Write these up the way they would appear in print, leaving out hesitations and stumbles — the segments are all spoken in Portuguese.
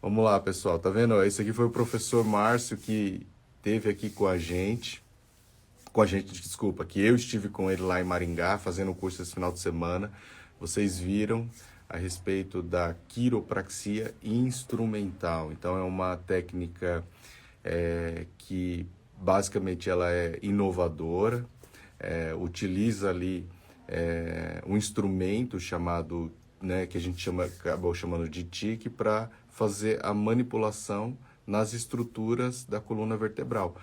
Vamos lá, pessoal. Tá vendo? Esse aqui foi o professor Márcio que teve aqui com a gente. Com a gente, desculpa, que eu estive com ele lá em Maringá, fazendo o curso esse final de semana. Vocês viram a respeito da quiropraxia instrumental. Então, é uma técnica que basicamente ela é inovadora, utiliza ali um instrumento chamado, né, que a gente acabou chamando de TIC, para fazer a manipulação nas estruturas da coluna vertebral.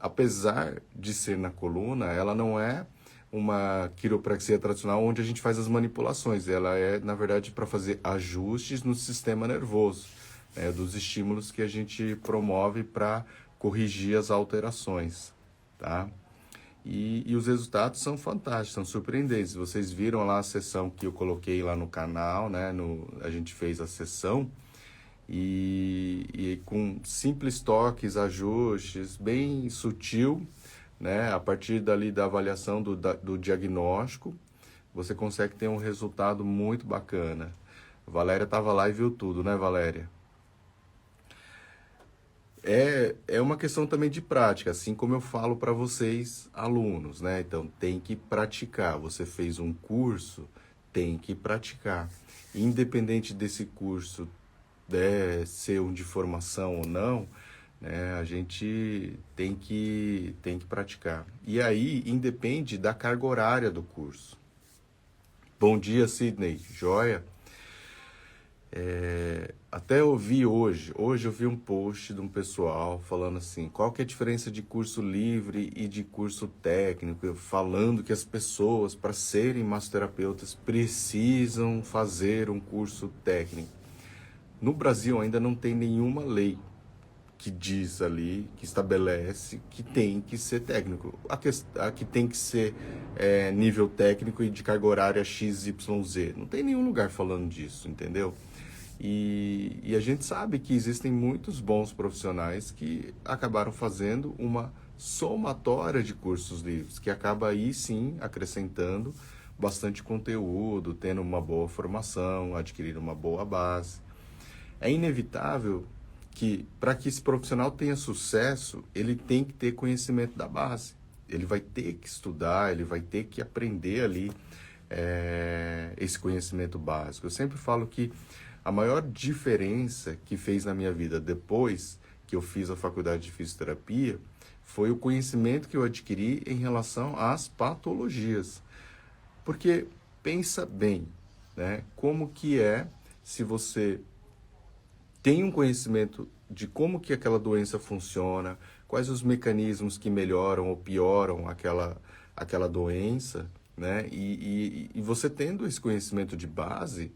Apesar de ser na coluna, ela não é uma quiropraxia tradicional onde a gente faz as manipulações. Ela é, na verdade, para fazer ajustes no sistema nervoso, né, dos estímulos que a gente promove para corrigir as alterações, tá? E os resultados são fantásticos, são surpreendentes. Vocês viram lá a sessão que eu coloquei lá no canal, né? A gente fez a sessão e com simples toques, ajustes, bem sutil, né? A partir dali da avaliação do diagnóstico, você consegue ter um resultado muito bacana. A Valéria estava lá e viu tudo, né, Valéria? É uma questão também de prática, assim como eu falo para vocês, alunos, né? Então, tem que praticar. Você fez um curso, tem que praticar. Independente desse curso ser um de formação ou não, né? A gente tem que praticar. E aí, independe da carga horária do curso. Bom dia, Sidney. Joia? Até eu vi hoje eu vi um post de um pessoal falando assim, qual que é a diferença de curso livre e de curso técnico, falando que as pessoas, para serem massoterapeutas, precisam fazer um curso técnico. No Brasil ainda não tem nenhuma lei que diz ali, que estabelece que tem que ser técnico. A que tem que ser nível técnico e de carga horária XYZ. Não tem nenhum lugar falando disso, entendeu? E a gente sabe que existem muitos bons profissionais que acabaram fazendo uma somatória de cursos livres, que acaba aí sim acrescentando bastante conteúdo, tendo uma boa formação, adquirindo uma boa base. É inevitável que, para que esse profissional tenha sucesso, ele tem que ter conhecimento da base. Ele vai ter que estudar, ele vai ter que aprender ali esse conhecimento básico. Eu sempre falo que a maior diferença que fez na minha vida depois que eu fiz a faculdade de fisioterapia foi o conhecimento que eu adquiri em relação às patologias. Porque pensa bem, né? Como que é se você tem um conhecimento de como que aquela doença funciona, quais os mecanismos que melhoram ou pioram aquela doença, né? E você tendo esse conhecimento de base,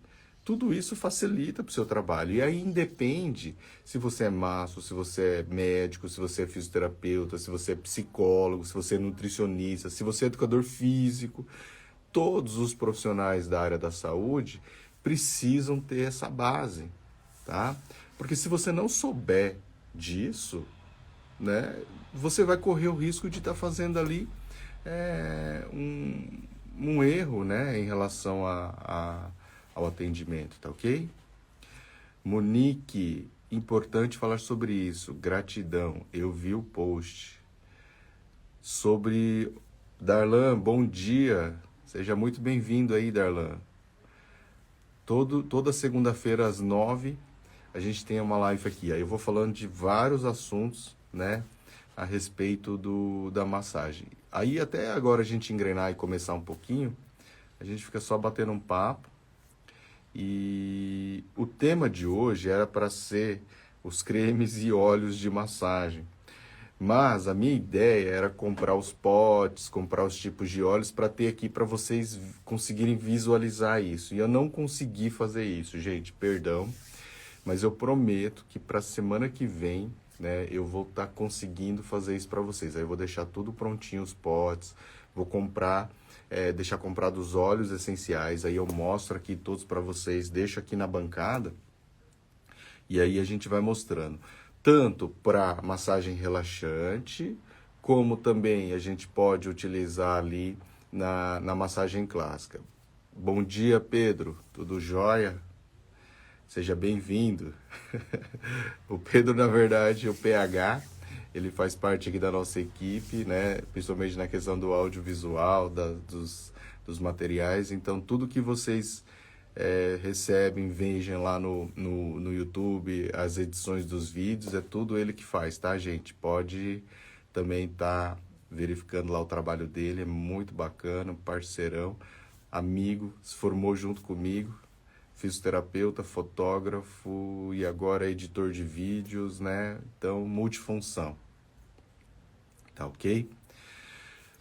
tudo isso facilita para o seu trabalho. E aí independe se você é masso, se você é médico, se você é fisioterapeuta, se você é psicólogo, se você é nutricionista, se você é educador físico. Todos os profissionais da área da saúde precisam ter essa base, tá? Porque se você não souber disso, né, você vai correr o risco de estar fazendo ali um erro, né, em relação ao atendimento, tá ok? Monique, importante falar sobre isso, gratidão, eu vi o post. Sobre Darlan, bom dia, seja muito bem-vindo aí, Darlan. Toda segunda-feira às 9 a gente tem uma live aqui. Aí eu vou falando de vários assuntos, né, a respeito da massagem. Aí até agora a gente engrenar e começar um pouquinho, a gente fica só batendo um papo. E o tema de hoje era para ser os cremes e óleos de massagem. Mas a minha ideia era comprar os potes, comprar os tipos de óleos para ter aqui para vocês conseguirem visualizar isso. E eu não consegui fazer isso, gente, perdão. Mas eu prometo que para a semana que vem, né, eu vou estar conseguindo fazer isso para vocês. Aí eu vou deixar tudo prontinho, os potes, vou comprar, deixar comprado os óleos essenciais, aí eu mostro aqui todos para vocês, deixo aqui na bancada, e aí a gente vai mostrando. Tanto para massagem relaxante, como também a gente pode utilizar ali na massagem clássica. Bom dia, Pedro, tudo jóia? Seja bem-vindo. O Pedro, na verdade, o PH, ele faz parte aqui da nossa equipe, né? Principalmente na questão do audiovisual, dos materiais. Então, tudo que vocês recebem, vejam lá no YouTube, as edições dos vídeos, é tudo ele que faz, tá, gente? Pode também estar verificando lá o trabalho dele, é muito bacana, parceirão, amigo, se formou junto comigo, fisioterapeuta, fotógrafo e agora editor de vídeos, né? Então, multifunção. Tá ok?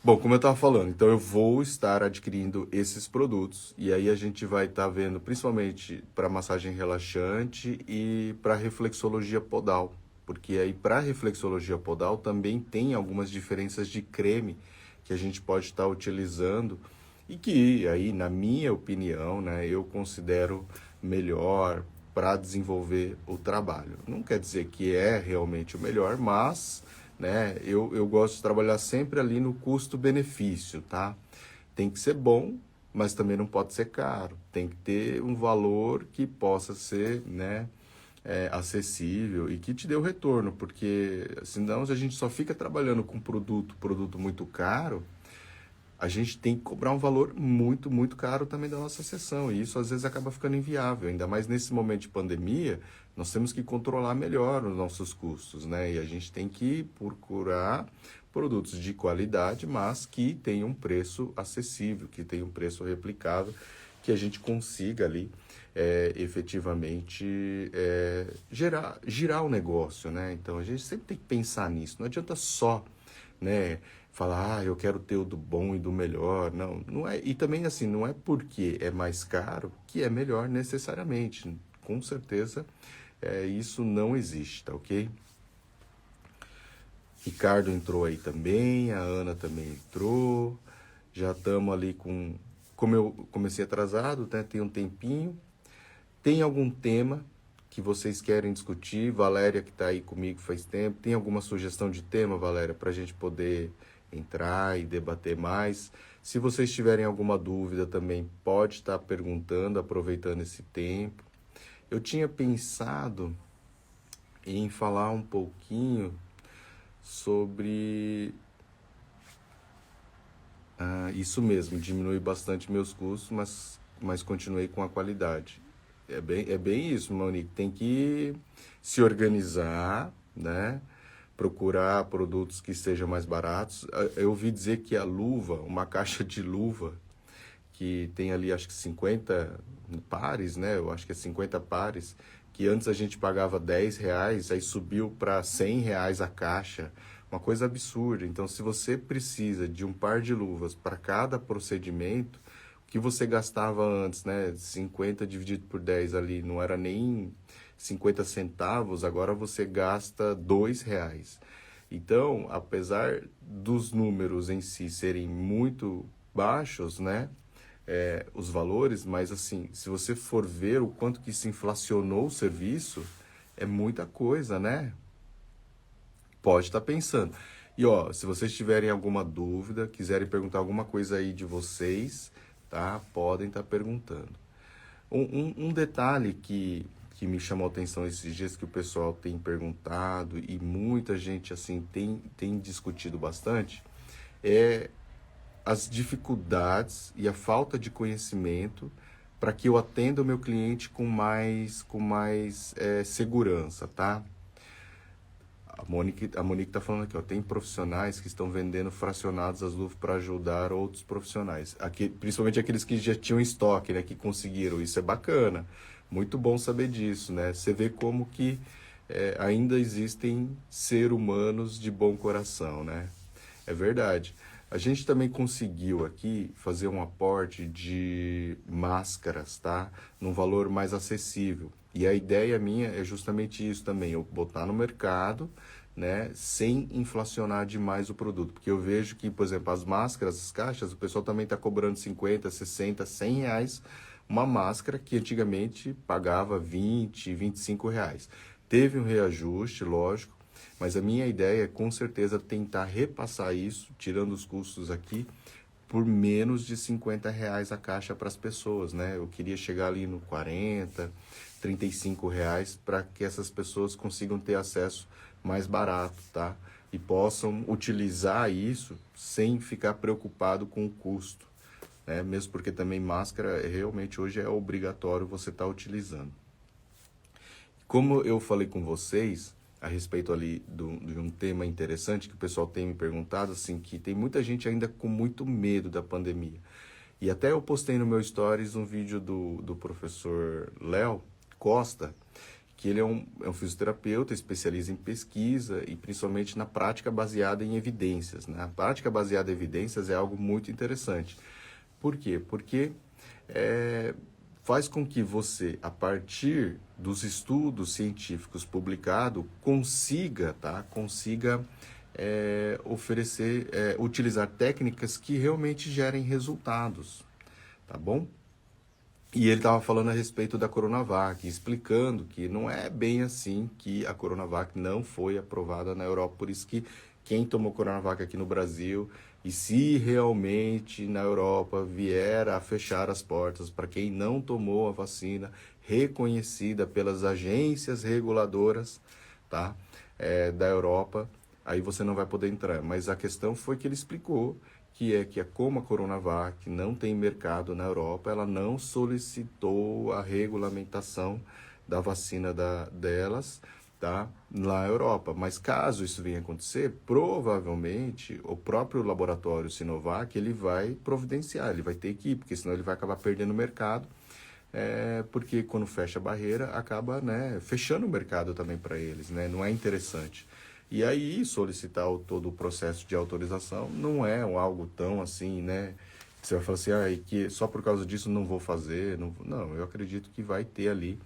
Bom, como eu estava falando, então eu vou estar adquirindo esses produtos e aí a gente vai estar vendo principalmente para massagem relaxante e para reflexologia podal, porque aí para reflexologia podal também tem algumas diferenças de creme que a gente pode estar utilizando e que aí, na minha opinião, né, eu considero melhor para desenvolver o trabalho. Não quer dizer que é realmente o melhor, mas né, eu gosto de trabalhar sempre ali no custo-benefício, tá? Tem que ser bom, mas também não pode ser caro. Tem que ter um valor que possa ser, né, acessível e que te dê o retorno, porque senão se a gente só fica trabalhando com produto muito caro, a gente tem que cobrar um valor muito, muito caro também da nossa sessão. E isso às vezes acaba ficando inviável. Ainda mais nesse momento de pandemia, nós temos que controlar melhor os nossos custos, né? E a gente tem que procurar produtos de qualidade, mas que tenham um preço acessível, que tenham um preço replicável, que a gente consiga ali efetivamente girar o negócio, né? Então a gente sempre tem que pensar nisso. Não adianta só, né, falar, eu quero ter o do bom e do melhor. Não, não é. E também assim, não é porque é mais caro que é melhor necessariamente. Com certeza, isso não existe, tá ok? Ricardo entrou aí também, a Ana também entrou. Já estamos ali com. Como eu comecei atrasado, né? Tem um tempinho. Tem algum tema que vocês querem discutir? Valéria, que está aí comigo faz tempo, tem alguma sugestão de tema, Valéria, para a gente poder entrar e debater mais? Se vocês tiverem alguma dúvida também, pode estar perguntando, aproveitando esse tempo. Eu tinha pensado em falar um pouquinho sobre isso mesmo, diminui bastante meus custos, mas continuei com a qualidade. É bem isso, Monique. Tem que se organizar, né? Procurar produtos que sejam mais baratos. Eu ouvi dizer que a luva, uma caixa de luva, que tem ali acho que 50 pares, né? Eu acho que é 50 pares, que antes a gente pagava R$ 10, aí subiu para R$ 100 a caixa. Uma coisa absurda. Então, se você precisa de um par de luvas para cada procedimento, o que você gastava antes, né? 50 dividido por 10 ali, não era nem 50 centavos, agora você gasta R$ 2. Então, apesar dos números em si serem muito baixos, né? Os valores, mas assim, se você for ver o quanto que se inflacionou o serviço, é muita coisa, né? Pode estar pensando. E ó, se vocês tiverem alguma dúvida, quiserem perguntar alguma coisa aí de vocês, tá? Podem estar perguntando. Um detalhe que me chamou a atenção esses dias, que o pessoal tem perguntado e muita gente assim tem discutido bastante, é as dificuldades e a falta de conhecimento para que eu atenda o meu cliente com mais segurança, tá? A Monique está falando aqui, ó, tem profissionais que estão vendendo fracionados as luvas para ajudar outros profissionais, aqui, principalmente aqueles que já tinham estoque, né, que conseguiram. Isso é bacana, muito bom saber disso, né? Você vê como que ainda existem seres humanos de bom coração, né? É verdade. A gente também conseguiu aqui fazer um aporte de máscaras, tá? Num valor mais acessível. E a ideia minha é justamente isso também, eu botar no mercado, né, sem inflacionar demais o produto. Porque eu vejo que, por exemplo, as máscaras, as caixas, o pessoal também está cobrando 50, 60, R$ 100 uma máscara que antigamente pagava 20, R$ 25. Teve um reajuste, lógico, mas a minha ideia é com certeza tentar repassar isso, tirando os custos aqui, por menos de R$ 50 a caixa para as pessoas, né? Eu queria chegar ali no 40, R$ 35 para que essas pessoas consigam ter acesso mais barato, tá? E possam utilizar isso sem ficar preocupado com o custo, né? Mesmo porque também máscara realmente hoje é obrigatório você estar utilizando. Como eu falei com vocês a respeito ali de um tema interessante que o pessoal tem me perguntado, assim, que tem muita gente ainda com muito medo da pandemia. E até eu postei no meu stories um vídeo do professor Léo Costa, que ele é um fisioterapeuta, especialista em pesquisa e principalmente na prática baseada em evidências, né? A prática baseada em evidências é algo muito interessante. Por quê? Porque faz com que você, a partir dos estudos científicos publicados, consiga oferecer, utilizar técnicas que realmente gerem resultados, tá bom? E ele estava falando a respeito da Coronavac, explicando que não é bem assim, que a Coronavac não foi aprovada na Europa, por isso que quem tomou Coronavac aqui no Brasil, e se realmente na Europa vier a fechar as portas para quem não tomou a vacina reconhecida pelas agências reguladoras, tá, da Europa, aí você não vai poder entrar. Mas a questão foi que ele explicou que como a Coronavac não tem mercado na Europa, ela não solicitou a regulamentação da vacina delas, tá, na Europa. Mas caso isso venha acontecer, provavelmente o próprio laboratório Sinovac ele vai providenciar, ele vai ter que ir, porque senão ele vai acabar perdendo o mercado, porque quando fecha a barreira, acaba, né, fechando o mercado também para eles, né, não é interessante. E aí solicitar todo o processo de autorização não é algo tão assim, né? Você vai falar assim, que só por causa disso não vou fazer. Não, eu acredito que vai ter ali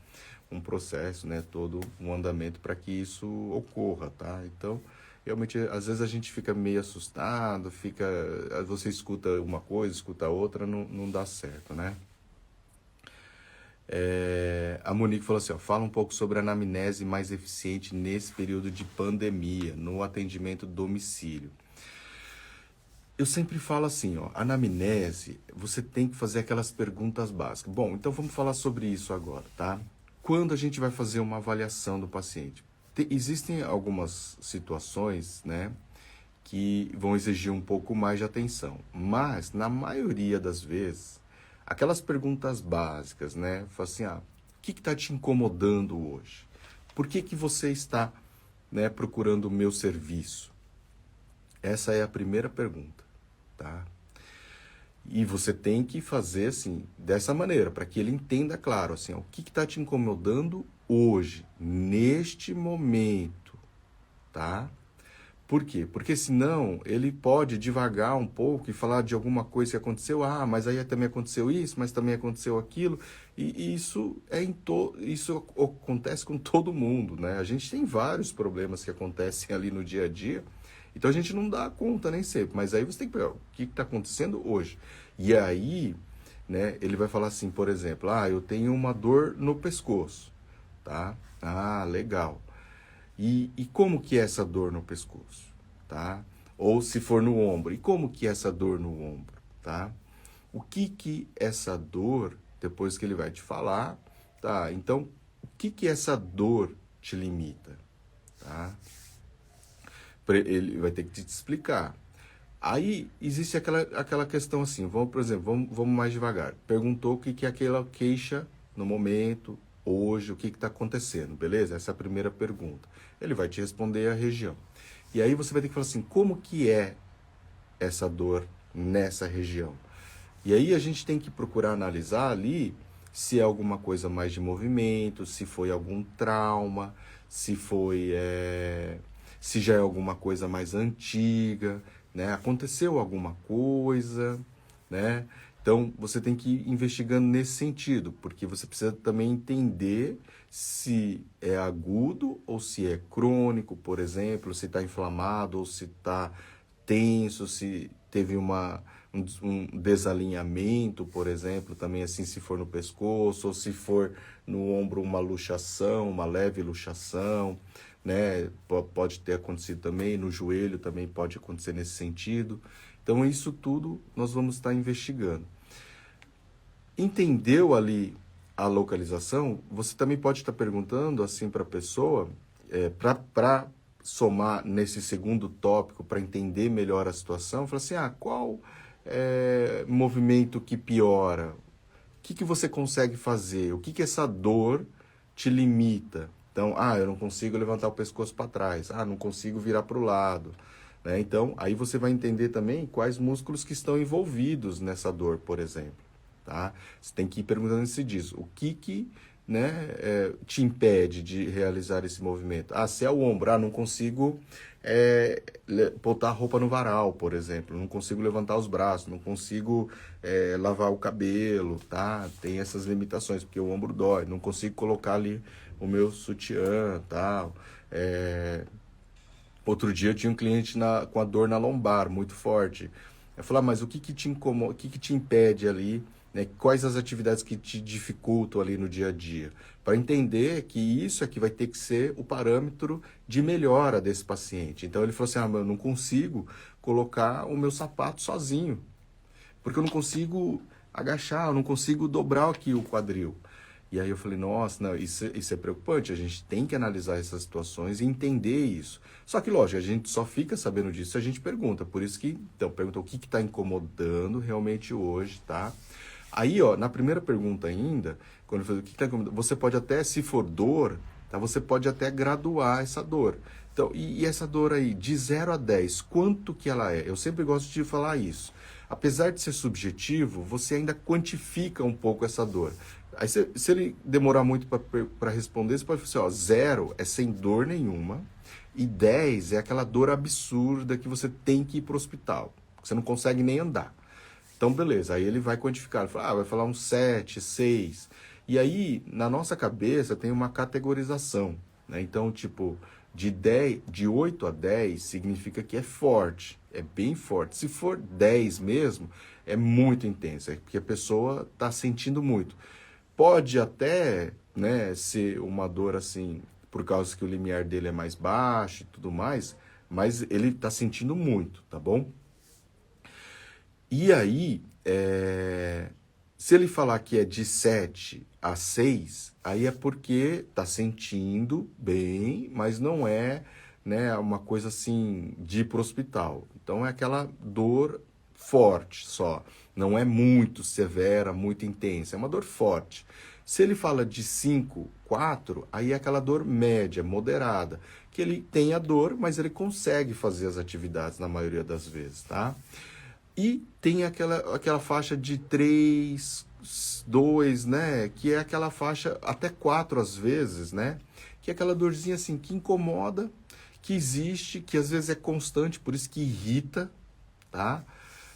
um processo, né? Todo um andamento para que isso ocorra, tá? Então, realmente, às vezes a gente fica meio assustado, você escuta uma coisa, escuta outra, não dá certo, né? A Monique falou assim, fala um pouco sobre a anamnese mais eficiente nesse período de pandemia, no atendimento domicílio. Eu sempre falo assim, anamnese, você tem que fazer aquelas perguntas básicas. Bom, então vamos falar sobre isso agora, tá? Quando a gente vai fazer uma avaliação do paciente? Existem algumas situações, né, que vão exigir um pouco mais de atenção, mas na maioria das vezes aquelas perguntas básicas, né? Fala assim, o que está te incomodando hoje? Por que você está, né, procurando o meu serviço? Essa é a primeira pergunta, tá? E você tem que fazer, assim, dessa maneira, para que ele entenda claro, assim, o que está te incomodando hoje, neste momento, tá? Por quê? Porque senão ele pode divagar um pouco e falar de alguma coisa que aconteceu. Mas aí também aconteceu isso, mas também aconteceu aquilo. E isso isso acontece com todo mundo, né? A gente tem vários problemas que acontecem ali no dia a dia. Então a gente não dá conta nem sempre. Mas aí você tem que pegar o que está acontecendo hoje. E aí, né, ele vai falar assim, por exemplo, eu tenho uma dor no pescoço, tá? Legal. E como que é essa dor no pescoço, tá? Ou se for no ombro, e como que é essa dor no ombro, tá? O que essa dor, depois que ele vai te falar, tá? Então, o que essa dor te limita, tá? Ele vai ter que te explicar. Aí, existe aquela questão assim, por exemplo, vamos mais devagar. Perguntou o que é aquela queixa no momento, hoje, o que está acontecendo, beleza? Essa é a primeira pergunta. Ele vai te responder a região. E aí você vai ter que falar assim, como que é essa dor nessa região? E aí a gente tem que procurar analisar ali se é alguma coisa mais de movimento, se foi algum trauma, se já é alguma coisa mais antiga, né? Aconteceu alguma coisa, né? Então, você tem que ir investigando nesse sentido, porque você precisa também entender se é agudo ou se é crônico, por exemplo, se está inflamado ou se está tenso, se teve um desalinhamento, por exemplo, também assim, se for no pescoço, ou se for no ombro uma luxação, uma leve luxação, né? Pode ter acontecido também, no joelho também pode acontecer nesse sentido. Então, isso tudo nós vamos estar investigando. Entendeu ali a localização, você também pode estar perguntando assim para a pessoa, para somar nesse segundo tópico, para entender melhor a situação, fala assim, qual movimento que piora? O que você consegue fazer? O que essa dor te limita? Então, eu não consigo levantar o pescoço para trás. Não consigo virar para o lado. Né? Então, aí você vai entender também quais músculos que estão envolvidos nessa dor, por exemplo. Tá? Você tem que ir perguntando se diz o que né, te impede de realizar esse movimento. Se é o ombro, não consigo botar a roupa no varal, por exemplo, não consigo levantar os braços, não consigo lavar o cabelo, tá? Tem essas limitações, porque o ombro dói, não consigo colocar ali o meu sutiã, tal. Outro dia eu tinha um cliente com a dor na lombar, muito forte. Eu falei, mas o que te incomoda, o que te impede ali, né? Quais as atividades que te dificultam ali no dia a dia? Para entender que isso aqui vai ter que ser o parâmetro de melhora desse paciente. Então ele falou assim, eu não consigo colocar o meu sapato sozinho, porque eu não consigo agachar, eu não consigo dobrar aqui o quadril. E aí eu falei, nossa, não, isso é preocupante, a gente tem que analisar essas situações e entender isso. Só que, lógico, a gente só fica sabendo disso se a gente pergunta. Por isso que, então, pergunta o que está incomodando realmente hoje, tá? Aí, na primeira pergunta ainda, quando eu falei o que está incomodando, você pode até, se for dor, tá? Você pode até graduar essa dor. Então, e essa dor aí, de 0 a 10, quanto que ela é? Eu sempre gosto de falar isso. Apesar de ser subjetivo, você ainda quantifica um pouco essa dor. Aí, se ele demorar muito para responder, você pode falar assim, 0 é sem dor nenhuma, e 10 é aquela dor absurda que você tem que ir para o hospital, que você não consegue nem andar. Então, beleza, aí ele vai quantificar, ele fala, vai falar um 7, 6. E aí, na nossa cabeça, tem uma categorização, né? Então, tipo, de 8 a 10 significa que é forte, é bem forte. Se for 10 mesmo, é muito intenso, é porque a pessoa está sentindo muito. Pode até, né, ser uma dor assim, por causa que o limiar dele é mais baixo e tudo mais, mas ele está sentindo muito, tá bom? E aí, se ele falar que é de 7 a 6, aí é porque está sentindo bem, mas não é, né, uma coisa assim de ir para o hospital. Então é aquela dor forte só, não é muito severa, muito intensa, é uma dor forte. Se ele fala de 5, 4, aí é aquela dor média, moderada, que ele tem a dor, mas ele consegue fazer as atividades na maioria das vezes, tá? E tem aquela faixa de 3, 2, né? Que é aquela faixa até 4 às vezes, né? Que é aquela dorzinha assim que incomoda, que existe, que às vezes é constante, por isso que irrita, tá?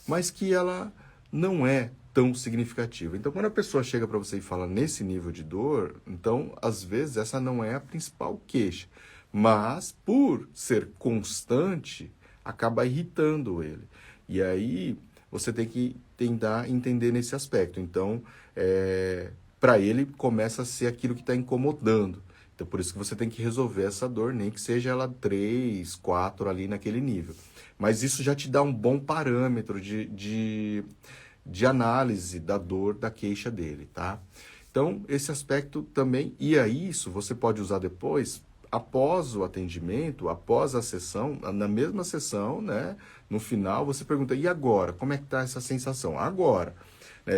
Mas que ela não é tão significativa. Então, quando a pessoa chega para você e fala nesse nível de dor, então, às vezes, essa não é a principal queixa. Mas, por ser constante, acaba irritando ele. E aí, você tem que tentar entender nesse aspecto. Então, para ele, começa a ser aquilo que está incomodando. Então, por isso que você tem que resolver essa dor, nem que seja ela 3, 4 ali naquele nível. Mas isso já te dá um bom parâmetro de análise da dor, da queixa dele, tá? Então, esse aspecto também, e a isso você pode usar depois, após o atendimento, após a sessão, na mesma sessão, né? No final, você pergunta, e agora? Como é que tá essa sensação? Agora,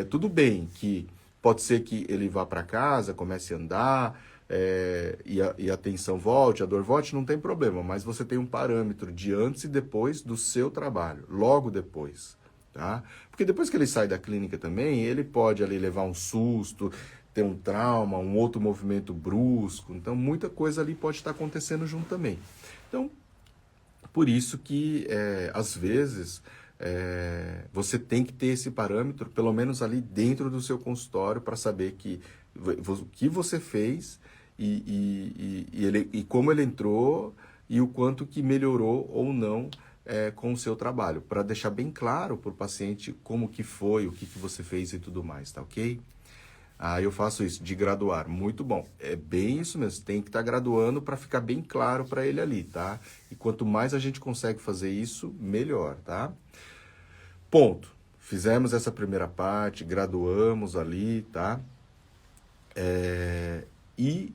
tudo bem que pode ser que ele vá para casa, comece a andar, e a tensão volte, a dor volte, não tem problema, mas você tem um parâmetro de antes e depois do seu trabalho, logo depois, tá? Porque depois que ele sai da clínica também, ele pode ali levar um susto, ter um trauma, um outro movimento brusco, então muita coisa ali pode estar acontecendo junto também. Então, por isso que, às vezes, você tem que ter esse parâmetro, pelo menos ali dentro do seu consultório, para saber o que você fez e como ele entrou e o quanto que melhorou ou não com o seu trabalho, para deixar bem claro para o paciente como que foi, o que você fez e tudo mais, tá ok? Eu faço isso, de graduar, muito bom. É bem isso mesmo, tem que estar graduando para ficar bem claro para ele ali, tá? E quanto mais a gente consegue fazer isso, melhor, tá? Ponto. Fizemos essa primeira parte, graduamos ali, tá? E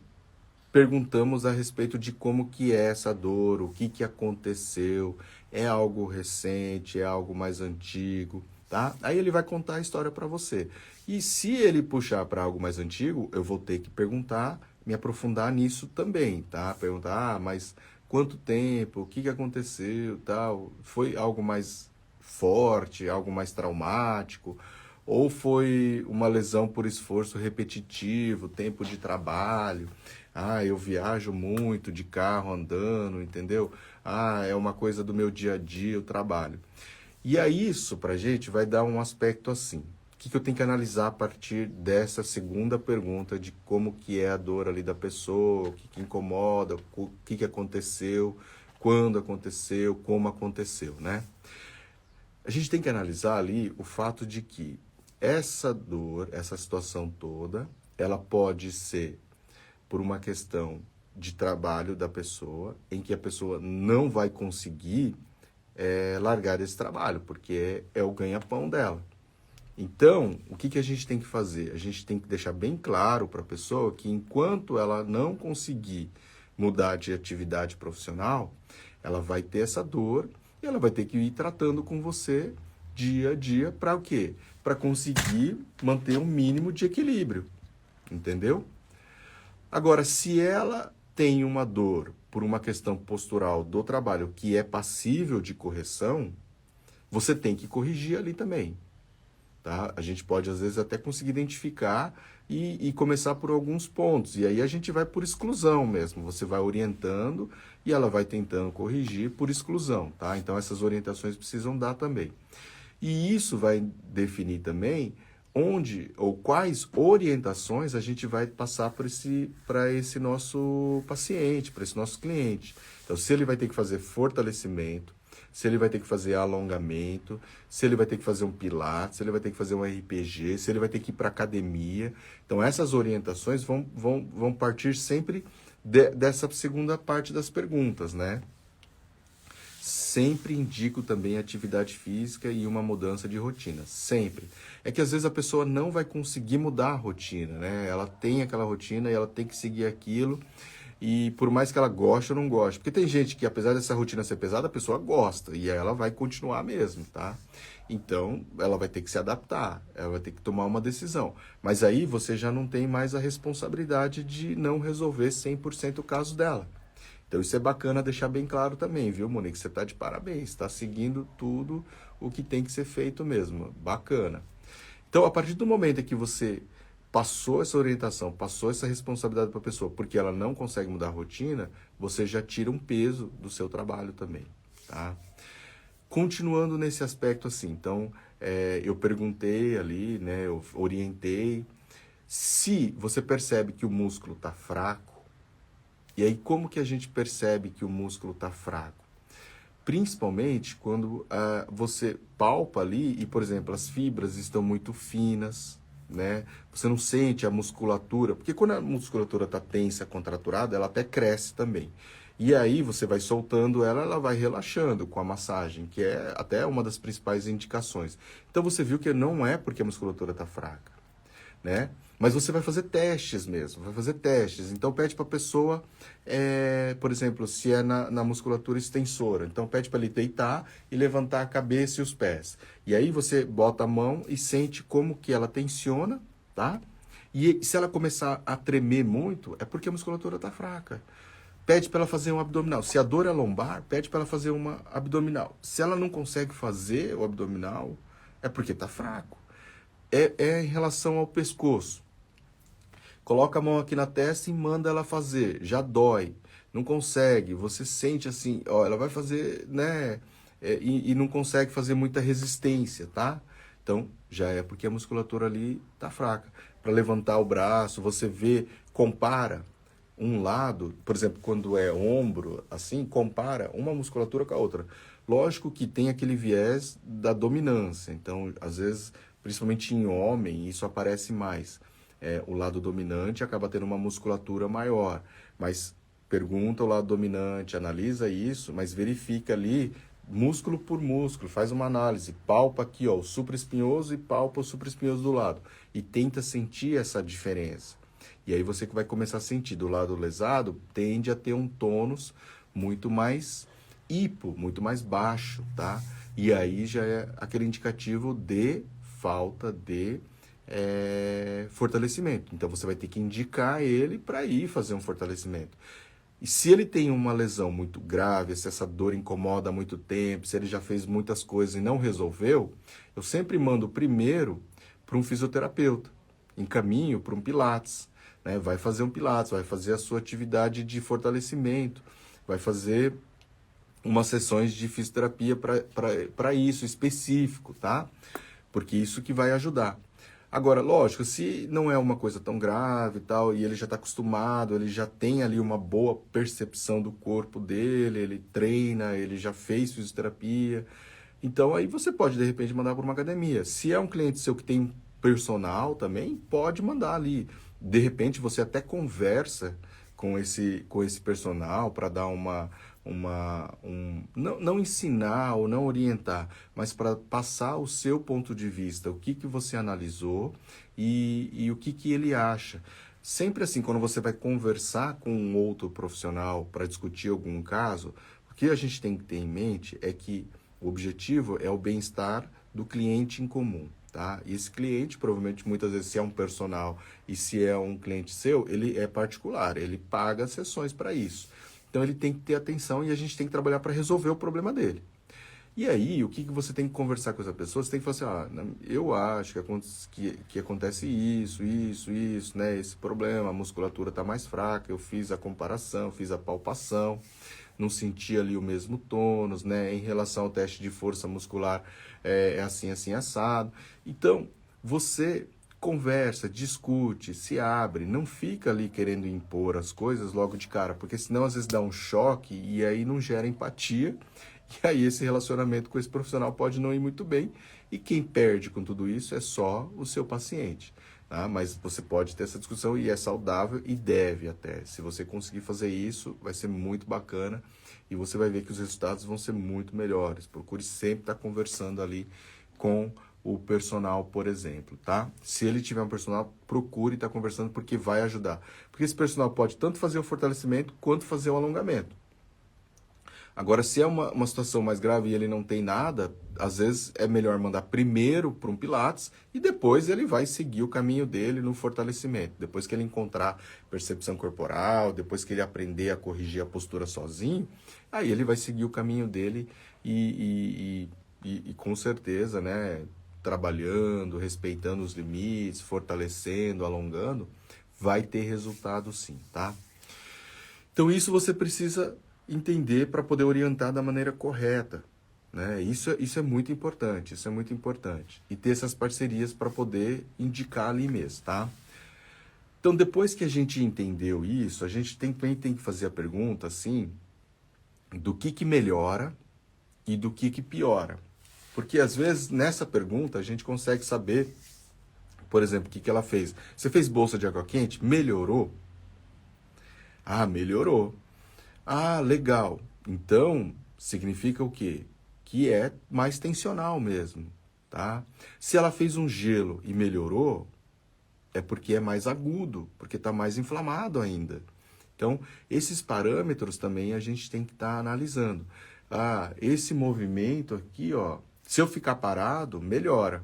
perguntamos a respeito de como que é essa dor, o que aconteceu, é algo recente, é algo mais antigo, tá? Aí ele vai contar a história para você. E se ele puxar para algo mais antigo, eu vou ter que perguntar, me aprofundar nisso também, tá? Perguntar, mas quanto tempo, o que aconteceu, tal? Foi algo mais forte, algo mais traumático? Ou foi uma lesão por esforço repetitivo, tempo de trabalho? Ah, eu viajo muito de carro andando, entendeu? Ah, é uma coisa do meu dia a dia, eu trabalho. E aí isso pra gente vai dar um aspecto assim. O que eu tenho que analisar a partir dessa segunda pergunta de como que é a dor ali da pessoa, o que incomoda, o que aconteceu, quando aconteceu, como aconteceu, né? A gente tem que analisar ali o fato de que essa dor, essa situação toda, ela pode ser por uma questão de trabalho da pessoa, em que a pessoa não vai conseguir largar esse trabalho, porque é o ganha-pão dela. Então, o que a gente tem que fazer? A gente tem que deixar bem claro para a pessoa que enquanto ela não conseguir mudar de atividade profissional, ela vai ter essa dor e ela vai ter que ir tratando com você dia a dia para o quê? Para conseguir manter um mínimo de equilíbrio, entendeu? Agora, se ela tem uma dor por uma questão postural do trabalho que é passível de correção, você tem que corrigir ali também. Tá? A gente pode, às vezes, até conseguir identificar e começar por alguns pontos. E aí a gente vai por exclusão mesmo. Você vai orientando e ela vai tentando corrigir por exclusão. Tá? Então, essas orientações precisam dar também. E isso vai definir também onde ou quais orientações a gente vai passar para esse nosso paciente, para esse nosso cliente. Então, se ele vai ter que fazer fortalecimento, se ele vai ter que fazer alongamento, se ele vai ter que fazer um pilates, se ele vai ter que fazer um RPG, se ele vai ter que ir para academia. Então, essas orientações vão partir sempre dessa segunda parte das perguntas, né? Sempre indico também atividade física e uma mudança de rotina, sempre. É que às vezes a pessoa não vai conseguir mudar a rotina, né? Ela tem aquela rotina e ela tem que seguir aquilo, e por mais que ela goste ou não goste, porque tem gente que apesar dessa rotina ser pesada, a pessoa gosta, e aí ela vai continuar mesmo, tá? Então, ela vai ter que se adaptar, ela vai ter que tomar uma decisão. Mas aí você já não tem mais a responsabilidade de não resolver 100% o caso dela. Então isso é bacana deixar bem claro também, viu, Monique? Você está de parabéns, está seguindo tudo o que tem que ser feito mesmo. Bacana. Então, a partir do momento em que você passou essa orientação, passou essa responsabilidade para a pessoa, porque ela não consegue mudar a rotina, você já tira um peso do seu trabalho também, tá? Continuando nesse aspecto assim, então, eu perguntei ali, né, eu orientei. Se você percebe que o músculo está fraco, e aí, como que a gente percebe que o músculo está fraco? Principalmente quando você palpa ali e, por exemplo, as fibras estão muito finas, né? Você não sente a musculatura, porque quando a musculatura está tensa, contraturada, ela até cresce também. E aí você vai soltando ela, ela vai relaxando com a massagem, que é até uma das principais indicações. Então você viu que não é porque a musculatura está fraca, né? Mas você vai fazer testes mesmo, vai fazer testes. Então pede para a pessoa, por exemplo, se é na musculatura extensora, então pede para ele deitar e levantar a cabeça e os pés. E aí você bota a mão e sente como que ela tensiona, tá? E se ela começar a tremer muito, é porque a musculatura está fraca. Pede para ela fazer um abdominal. Se a dor é lombar, pede para ela fazer uma abdominal. Se ela não consegue fazer o abdominal, é porque está fraco. É em relação ao pescoço. Coloca a mão aqui na testa e manda ela fazer. Já dói. Não consegue. Você sente assim, ó, ela vai fazer, né? E não consegue fazer muita resistência, tá? Então, já é porque a musculatura ali tá fraca. Para levantar o braço, você vê, compara um lado, por exemplo, quando é ombro, assim, compara uma musculatura com a outra. Lógico que tem aquele viés da dominância. Então, às vezes, principalmente em homem, isso aparece mais. O lado dominante acaba tendo uma musculatura maior, mas pergunta o lado dominante, analisa isso, mas verifica ali músculo por músculo, faz uma análise, palpa aqui, ó, o supraespinhoso e palpa o supraespinhoso do lado e tenta sentir essa diferença. E aí você que vai começar a sentir do lado lesado, tende a ter um tônus muito mais hipo, muito mais baixo, tá? E aí já é aquele indicativo de falta de fortalecimento. Então você vai ter que indicar ele para ir fazer um fortalecimento. E se ele tem uma lesão muito grave, se essa dor incomoda há muito tempo, se ele já fez muitas coisas e não resolveu, eu sempre mando primeiro para um fisioterapeuta, encaminho para um Pilates, né? Vai fazer um Pilates, vai fazer a sua atividade de fortalecimento, vai fazer umas sessões de fisioterapia para isso específico, tá? Porque isso que vai ajudar. Agora, lógico, se não é uma coisa tão grave e tal, e ele já está acostumado, ele já tem ali uma boa percepção do corpo dele, ele treina, ele já fez fisioterapia, então aí você pode, de repente, mandar para uma academia. Se é um cliente seu que tem personal também, pode mandar ali. De repente, você até conversa com esse personal para dar não ensinar ou não orientar, mas para passar o seu ponto de vista, o que você analisou e o que ele acha. Sempre assim, quando você vai conversar com um outro profissional para discutir algum caso, o que a gente tem que ter em mente é que o objetivo é o bem-estar do cliente em comum. Tá? E esse cliente, provavelmente, muitas vezes, se é um personal e se é um cliente seu, ele é particular, ele paga sessões para isso. Então, ele tem que ter atenção e a gente tem que trabalhar para resolver o problema dele. E aí, o que você tem que conversar com essa pessoa? Você tem que falar assim, eu acho que acontece isso, né? Esse problema, a musculatura está mais fraca, eu fiz a comparação, fiz a palpação, não senti ali o mesmo tônus, né? Em relação ao teste de força muscular, é assim, assim, assado. Então, você conversa, discute, se abre, não fica ali querendo impor as coisas logo de cara, porque senão às vezes dá um choque e aí não gera empatia, e aí esse relacionamento com esse profissional pode não ir muito bem, e quem perde com tudo isso é só o seu paciente. Tá? Mas você pode ter essa discussão e é saudável e deve até. Se você conseguir fazer isso, vai ser muito bacana e você vai ver que os resultados vão ser muito melhores. Procure sempre estar conversando ali com o personal, por exemplo, tá? Se ele tiver um personal, procure estar conversando porque vai ajudar. Porque esse personal pode tanto fazer o fortalecimento quanto fazer o alongamento. Agora, se é uma situação mais grave e ele não tem nada, às vezes é melhor mandar primeiro para um Pilates e depois ele vai seguir o caminho dele no fortalecimento. Depois que ele encontrar percepção corporal, depois que ele aprender a corrigir a postura sozinho, aí ele vai seguir o caminho dele e com certeza, né, trabalhando, respeitando os limites, fortalecendo, alongando, vai ter resultado sim, tá? Então isso você precisa entender para poder orientar da maneira correta, né? Isso é muito importante, isso é muito importante. E ter essas parcerias para poder indicar ali mesmo, tá? Então, depois que a gente entendeu isso, a gente também tem que fazer a pergunta, assim, do que melhora e do que piora. Porque, às vezes, nessa pergunta, a gente consegue saber, por exemplo, o que ela fez. Você fez bolsa de água quente? Melhorou? Ah, melhorou. Ah, legal. Então, significa o quê? Que é mais tensional mesmo, tá? Se ela fez um gelo e melhorou, é porque é mais agudo, porque está mais inflamado ainda. Então, esses parâmetros também a gente tem que estar analisando. Ah, esse movimento aqui, ó, se eu ficar parado, melhora,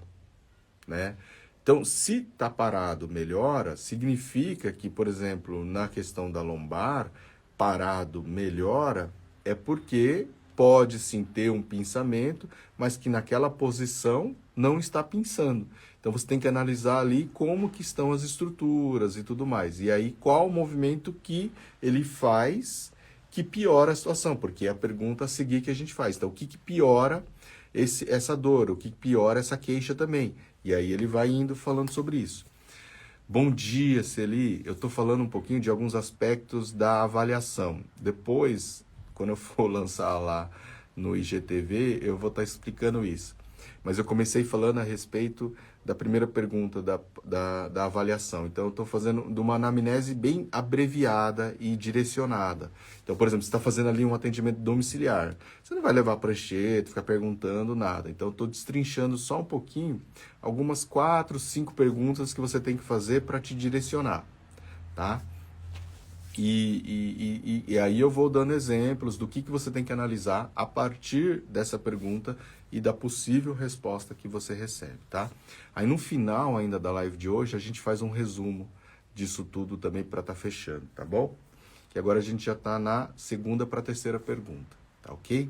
né? Então, se está parado, melhora, significa que, por exemplo, na questão da lombar, parado melhora, é porque pode sim ter um pinçamento, mas que naquela posição não está pinçando. Então você tem que analisar ali como que estão as estruturas e tudo mais. E aí qual o movimento que ele faz que piora a situação, porque é a pergunta a seguir que a gente faz. Então o que piora essa dor, o que piora essa queixa também. E aí ele vai indo falando sobre isso. Bom dia, Celi. Eu estou falando um pouquinho de alguns aspectos da avaliação. Depois, quando eu for lançar lá no IGTV, eu vou estar explicando isso. Mas eu comecei falando a respeito da primeira pergunta da avaliação. Então, eu estou fazendo de uma anamnese bem abreviada e direcionada. Então, por exemplo, você está fazendo ali um atendimento domiciliar. Você não vai levar prancheta, ficar perguntando nada. Então, eu estou destrinchando só um pouquinho algumas 4, 5 perguntas que você tem que fazer para te direcionar. tá? E aí eu vou dando exemplos do que você tem que analisar a partir dessa pergunta e da possível resposta que você recebe, tá? Aí no final ainda da live de hoje, a gente faz um resumo disso tudo também para estar fechando, tá bom? Que agora a gente já está na segunda para a terceira pergunta, tá ok?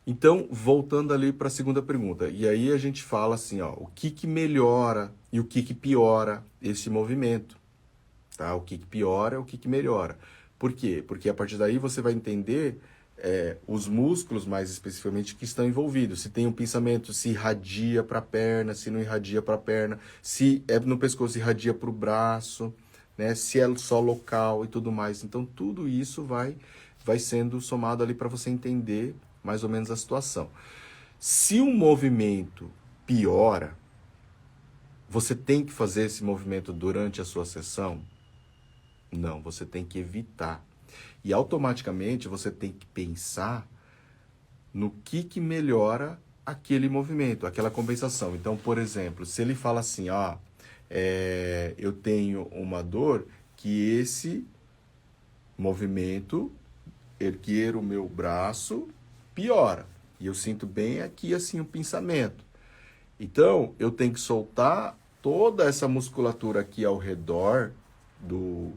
Então, voltando ali para a segunda pergunta, e aí a gente fala assim, ó, o que melhora e o que piora esse movimento, tá? O que piora, o que melhora. Por quê? Porque a partir daí você vai entender os músculos, mais especificamente, que estão envolvidos. Se tem um pensamento, se irradia para a perna, se não irradia para a perna, se é no pescoço, irradia para o braço, né? Se é só local e tudo mais. Então, tudo isso vai sendo somado ali para você entender mais ou menos a situação. Se um movimento piora, você tem que fazer esse movimento durante a sua sessão? Não, você tem que evitar. E automaticamente você tem que pensar no que melhora aquele movimento, aquela compensação. Então, por exemplo, se ele fala assim, eu tenho uma dor que esse movimento, erguer o meu braço, piora. E eu sinto bem aqui assim o pensamento. Então, eu tenho que soltar toda essa musculatura aqui ao redor do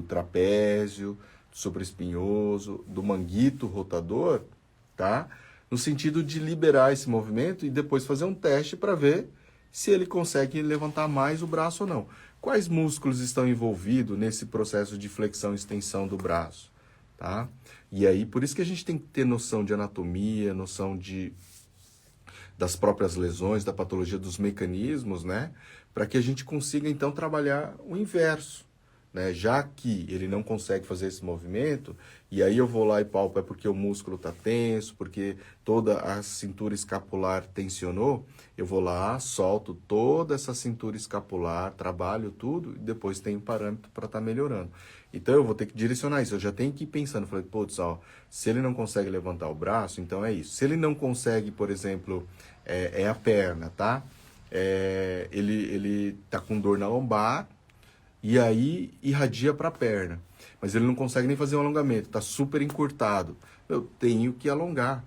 trapézio, do supraespinhoso, do manguito rotador, tá? No sentido de liberar esse movimento e depois fazer um teste para ver se ele consegue levantar mais o braço ou não. Quais músculos estão envolvidos nesse processo de flexão e extensão do braço, tá? E aí, por isso que a gente tem que ter noção de anatomia, noção das próprias lesões, da patologia, dos mecanismos, né? Para que a gente consiga, então, trabalhar o inverso, né? Já que ele não consegue fazer esse movimento, e aí eu vou lá e palpo, é porque o músculo está tenso, porque toda a cintura escapular tensionou, eu vou lá, solto toda essa cintura escapular, trabalho tudo, e depois tenho parâmetro para estar melhorando. Então eu vou ter que direcionar isso, eu já tenho que ir pensando, falei, putz, se ele não consegue levantar o braço, então é isso. Se ele não consegue, por exemplo, é a perna, tá? Ele tá com dor na lombar, e aí irradia para a perna. Mas ele não consegue nem fazer um alongamento, está super encurtado. Eu tenho que alongar.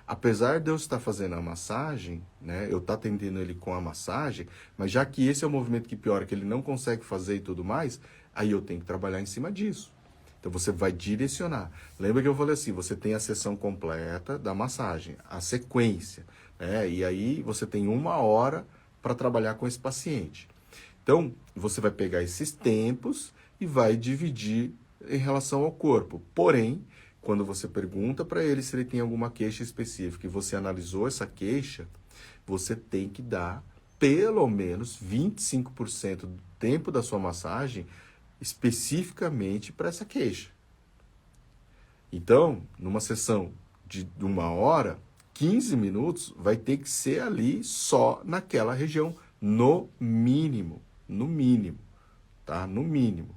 Apesar de eu estar fazendo a massagem, né, eu estar atendendo ele com a massagem, mas já que esse é o movimento que piora, que ele não consegue fazer e tudo mais, aí eu tenho que trabalhar em cima disso. Então você vai direcionar. Lembra que eu falei assim, você tem a sessão completa da massagem, a sequência, né? E aí você tem 1 hora para trabalhar com esse paciente. Então, você vai pegar esses tempos e vai dividir em relação ao corpo. Porém, quando você pergunta para ele se ele tem alguma queixa específica e você analisou essa queixa, você tem que dar pelo menos 25% do tempo da sua massagem especificamente para essa queixa. Então, numa sessão de 1 hora, 15 minutos vai ter que ser ali só naquela região, no mínimo. No mínimo, tá? No mínimo.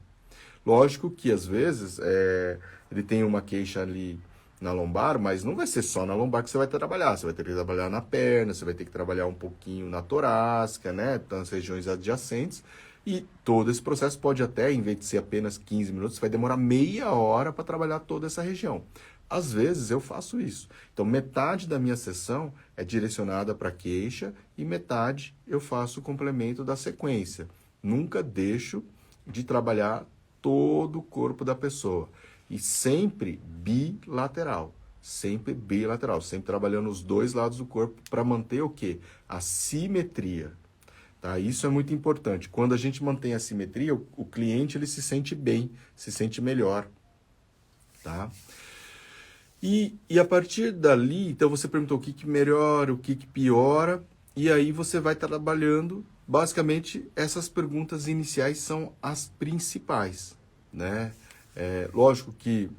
Lógico que, às vezes, ele tem uma queixa ali na lombar, mas não vai ser só na lombar que você vai trabalhar. Você vai ter que trabalhar na perna, você vai ter que trabalhar um pouquinho na torácica, né? Nas regiões adjacentes. E todo esse processo pode até, em vez de ser apenas 15 minutos, vai demorar meia hora para trabalhar toda essa região. Às vezes eu faço isso. Então, metade da minha sessão é direcionada para queixa e metade eu faço o complemento da sequência. Nunca deixo de trabalhar todo o corpo da pessoa. E sempre bilateral. Sempre bilateral. Sempre trabalhando os dois lados do corpo para manter o quê? A simetria. Tá? Isso é muito importante. Quando a gente mantém a simetria, o cliente ele se sente bem, se sente melhor. Tá? E a partir dali, então você perguntou o que melhora, o que piora, e aí você vai trabalhando. Basicamente, essas perguntas iniciais são as principais, né? Lógico que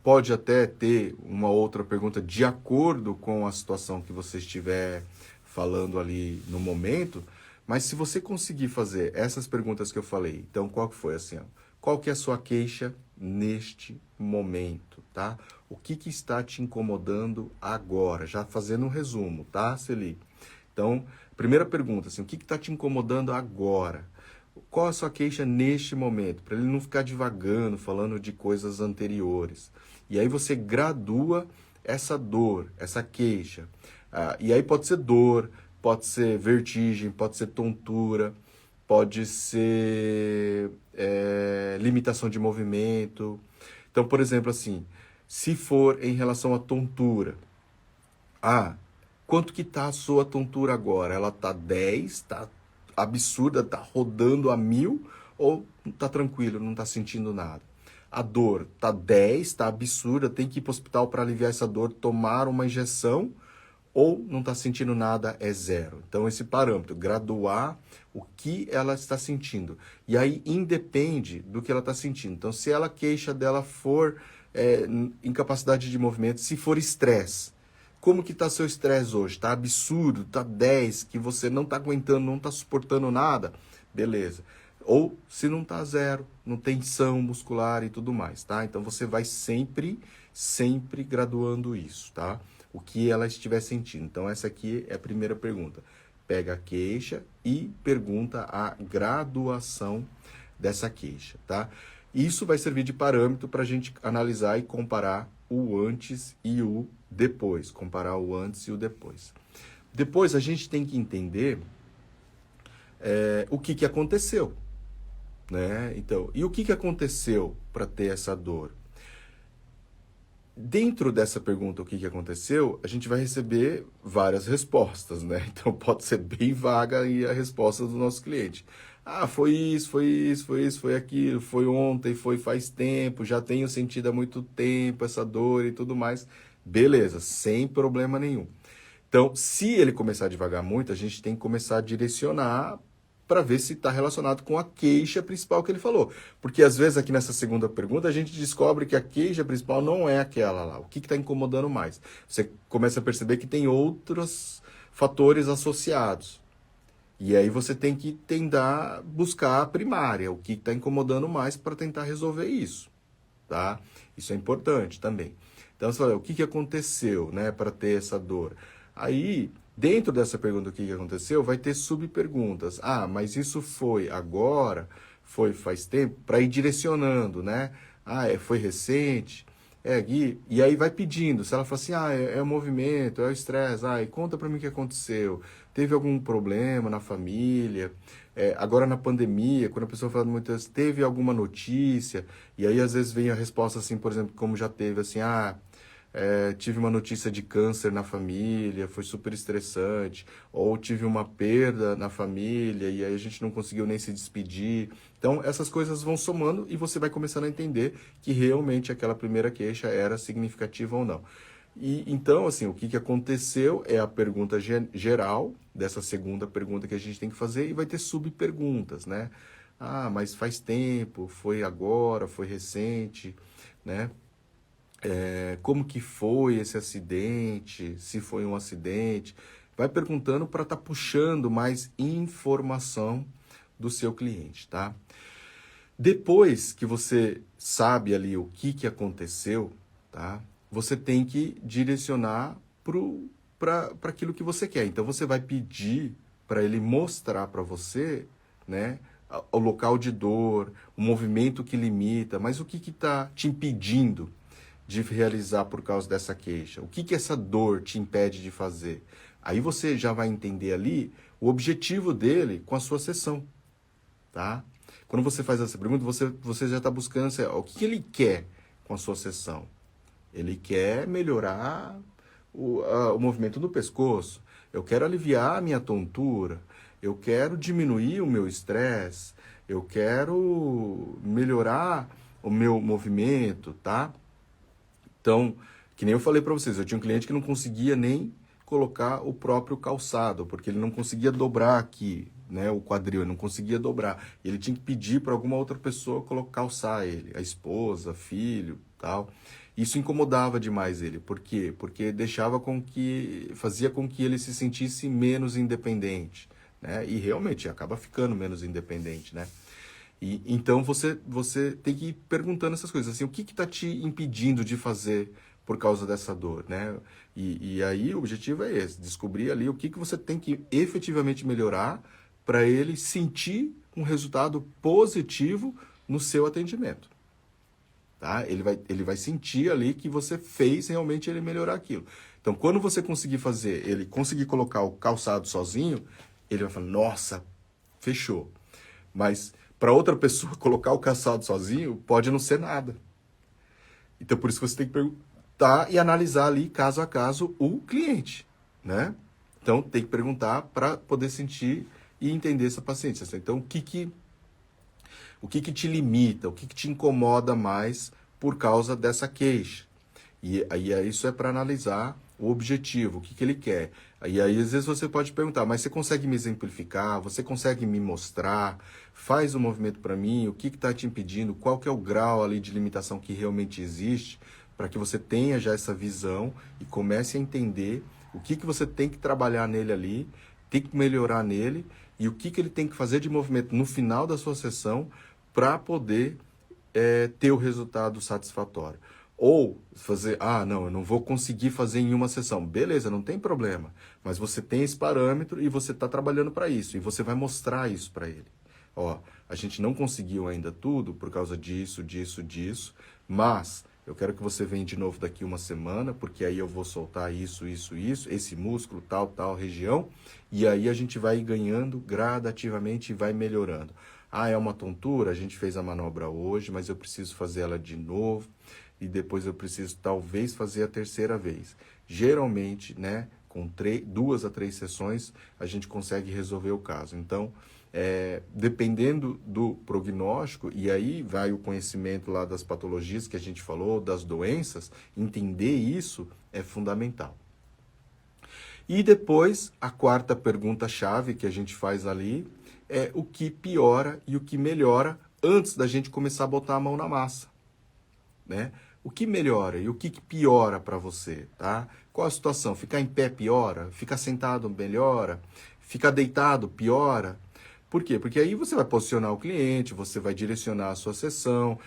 pode até ter uma outra pergunta de acordo com a situação que você estiver falando ali no momento, mas se você conseguir fazer essas perguntas que eu falei, então qual que foi assim? Qual que é a sua queixa neste momento, tá? O que está te incomodando agora? Já fazendo um resumo, tá, Celi? Então, primeira pergunta, assim, o que está te incomodando agora? Qual a sua queixa neste momento? Para ele não ficar divagando, falando de coisas anteriores. E aí você gradua essa dor, essa queixa. E aí pode ser dor, pode ser vertigem, pode ser tontura, pode ser limitação de movimento. Então, por exemplo, assim, se for em relação à tontura, quanto que tá a sua tontura agora? Ela tá 10, tá absurda, tá rodando a 1000 ou tá tranquilo, não tá sentindo nada? A dor tá 10, tá absurda, tem que ir para o hospital para aliviar essa dor, tomar uma injeção ou não está sentindo nada, é 0. Então, esse parâmetro, graduar o que ela está sentindo. E aí, independe do que ela está sentindo. Então, se ela queixa dela for incapacidade de movimento, se for estresse, como que está seu estresse hoje? Está absurdo, está 10, que você não está aguentando, não está suportando nada? Beleza. Ou se não está 0, não tem tensão muscular e tudo mais, tá? Então, você vai sempre graduando isso, tá? O que ela estiver sentindo. Então, essa aqui é a primeira pergunta. Pega a queixa e pergunta a graduação dessa queixa, tá? Isso vai servir de parâmetro para a gente analisar e comparar o antes e o depois. Comparar o antes e o depois. Depois, a gente tem que entender o que aconteceu, né? Então, e o que aconteceu para ter essa dor? Dentro dessa pergunta, o que aconteceu, a gente vai receber várias respostas, né? Então, pode ser bem vaga aí a resposta do nosso cliente. Foi isso, foi isso, foi isso, foi aquilo, foi ontem, foi faz tempo, já tenho sentido há muito tempo essa dor e tudo mais. Beleza, sem problema nenhum. Então, se ele começar a devagar muito, a gente tem que começar a direcionar para ver se está relacionado com a queixa principal que ele falou. Porque às vezes aqui nessa segunda pergunta a gente descobre que a queixa principal não é aquela lá. O que está incomodando mais? Você começa a perceber que tem outros fatores associados. E aí você tem que tentar buscar a primária, o que está incomodando mais para tentar resolver isso, tá? Isso é importante também. Então você fala, o que aconteceu, né, para ter essa dor? Aí, dentro dessa pergunta, o que aconteceu, vai ter subperguntas. Mas isso foi agora, foi faz tempo, para ir direcionando, né? Foi recente, Gui, e aí vai pedindo. Se ela fala assim, é o movimento, é o estresse, e conta para mim o que aconteceu. Teve algum problema na família? Agora na pandemia, quando a pessoa fala muitas, teve alguma notícia? E aí às vezes vem a resposta assim, por exemplo, como já teve assim, tive uma notícia de câncer na família, foi super estressante, ou tive uma perda na família e aí a gente não conseguiu nem se despedir. Então, essas coisas vão somando e você vai começando a entender que realmente aquela primeira queixa era significativa ou não. E então, assim, o que aconteceu é a pergunta geral dessa segunda pergunta que a gente tem que fazer e vai ter subperguntas, né? Mas faz tempo, foi agora, foi recente, né? Como que foi esse acidente, se foi um acidente. Vai perguntando para estar puxando mais informação do seu cliente, tá? Depois que você sabe ali o que aconteceu, tá? Você tem que direcionar para aquilo que você quer. Então você vai pedir para ele mostrar para você, né, o local de dor, o movimento que limita, mas o que está te impedindo de realizar por causa dessa queixa? O que essa dor te impede de fazer? Aí você já vai entender ali o objetivo dele com a sua sessão, tá? Quando você faz essa pergunta, você já está buscando o que ele quer com a sua sessão. Ele quer melhorar o movimento do pescoço, eu quero aliviar a minha tontura, eu quero diminuir o meu estresse, eu quero melhorar o meu movimento, tá? Então, que nem eu falei para vocês, eu tinha um cliente que não conseguia nem colocar o próprio calçado, porque ele não conseguia dobrar aqui, né, o quadril, ele não conseguia dobrar. Ele tinha que pedir para alguma outra pessoa calçar ele, a esposa, filho, tal. Isso incomodava demais ele. Por quê? Porque fazia com que ele se sentisse menos independente, né? E realmente acaba ficando menos independente, né? Então você tem que ir perguntando essas coisas, assim, o que está te impedindo de fazer por causa dessa dor, né? E aí o objetivo é esse, descobrir ali o que você tem que efetivamente melhorar para ele sentir um resultado positivo no seu atendimento. Tá? Ele vai sentir ali que você fez realmente ele melhorar aquilo. Então, quando você conseguir fazer, ele conseguir colocar o calçado sozinho, ele vai falar, nossa, fechou. Mas para outra pessoa colocar o calçado sozinho, pode não ser nada. Então, por isso que você tem que perguntar e analisar ali, caso a caso, o cliente, né? Então, tem que perguntar para poder sentir e entender essa paciência. Então, o que te limita, o que te incomoda mais por causa dessa queixa? E aí isso é para analisar o objetivo, o que ele quer. E aí às vezes você pode perguntar, mas você consegue me exemplificar? Você consegue me mostrar? Faz o movimento para mim, o que está te impedindo? Qual que é o grau ali de limitação que realmente existe? Para que você tenha já essa visão e comece a entender o que você tem que trabalhar nele ali, tem que melhorar nele e o que ele tem que fazer de movimento no final da sua sessão para poder ter o resultado satisfatório. Ou fazer, não, eu não vou conseguir fazer em uma sessão. Beleza, não tem problema. Mas você tem esse parâmetro e você está trabalhando para isso. E você vai mostrar isso para ele. Ó, a gente não conseguiu ainda tudo por causa disso, disso, mas eu quero que você venha de novo daqui uma semana, porque aí eu vou soltar isso, esse músculo, tal região, e aí a gente vai ganhando gradativamente e vai melhorando. É uma tontura, a gente fez a manobra hoje, mas eu preciso fazer ela de novo, e depois eu preciso talvez fazer a terceira vez. Geralmente, né, com 2 a 3 sessões, a gente consegue resolver o caso. Então, dependendo do prognóstico, e aí vai o conhecimento lá das patologias que a gente falou, das doenças, entender isso é fundamental. E depois, a quarta pergunta-chave que a gente faz ali é o que piora e o que melhora antes da gente começar a botar a mão na massa, né? O que melhora e o que piora para você, tá? Qual a situação? Ficar em pé piora? Ficar sentado melhora? Ficar deitado piora? Por quê? Porque aí você vai posicionar o cliente, você vai direcionar a sua sessão.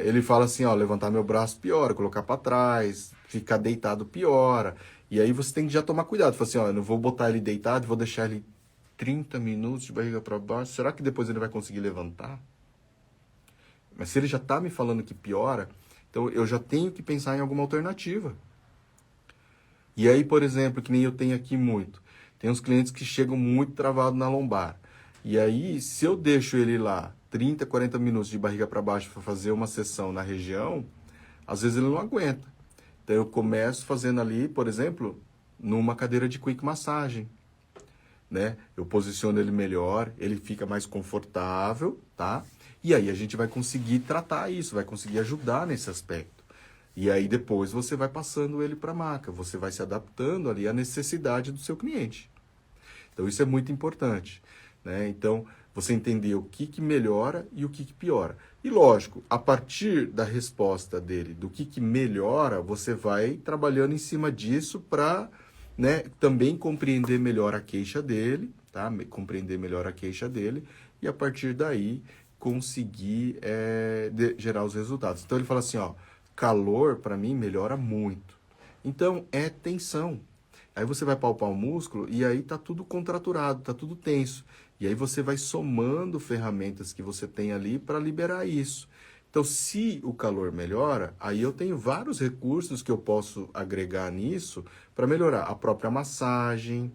Ele fala assim, levantar meu braço piora, colocar para trás, ficar deitado piora. E aí você tem que já tomar cuidado. Fala assim, eu não vou botar ele deitado, vou deixar ele 30 minutos de barriga para baixo. Será que depois ele vai conseguir levantar? Mas se ele já está me falando que piora, então eu já tenho que pensar em alguma alternativa. E aí, por exemplo, que nem eu tenho aqui muito, tem uns clientes que chegam muito travados na lombar. E aí, se eu deixo ele lá 30, 40 minutos de barriga para baixo para fazer uma sessão na região, às vezes ele não aguenta. Então eu começo fazendo ali, por exemplo, numa cadeira de quick massagem, né? Eu posiciono ele melhor, ele fica mais confortável, tá? E aí a gente vai conseguir tratar isso, vai conseguir ajudar nesse aspecto. E aí depois você vai passando ele para a maca, você vai se adaptando ali à necessidade do seu cliente. Então isso é muito importante, né? Então você entender o que melhora e o que piora. E lógico, a partir da resposta dele, do que melhora, você vai trabalhando em cima disso para, né, também compreender melhor a queixa dele, tá? Compreender melhor a queixa dele e a partir daí conseguir gerar os resultados. Então ele fala assim, calor para mim melhora muito. Então é tensão. Aí você vai palpar o músculo e aí tá tudo contraturado, tá tudo tenso. E aí você vai somando ferramentas que você tem ali para liberar isso. Então, se o calor melhora, aí eu tenho vários recursos que eu posso agregar nisso para melhorar a própria massagem,